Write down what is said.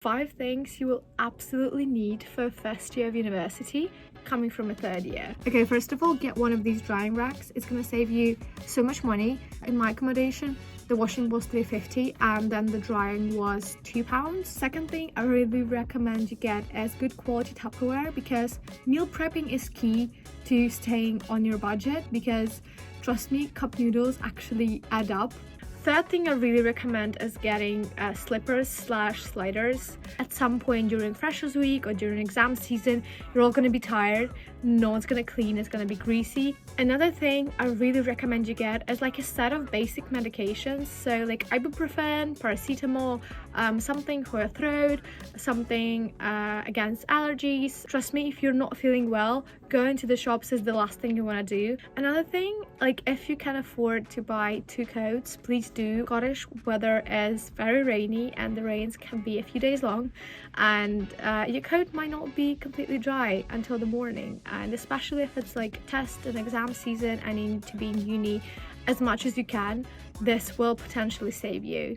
5 things you will absolutely need for first year of university coming from a third year. Okay, first of all, get one of these drying racks. It's going to save you so much money. In my accommodation, the washing was £3.50 and then the drying was £2. Second thing I really recommend you get is good quality Tupperware, because meal prepping is key to staying on your budget, because trust me, cup noodles actually add up. Third thing I really recommend is getting slippers/sliders. At some point during freshers week or during exam season, you're all going to be tired, no one's going to clean, it's going to be greasy. Another thing I really recommend you get is like a set of basic medications, so like ibuprofen, paracetamol, something for your throat, something against allergies. Trust me, if you're not feeling well, going to the shops is the last thing you want to do. Another thing, like if you can afford to buy 2 coats, please do. Scottish weather is very rainy and the rains can be a few days long, and your coat might not be completely dry until the morning, and especially if it's like test and exam season and you need to be in uni as much as you can, this will potentially save you.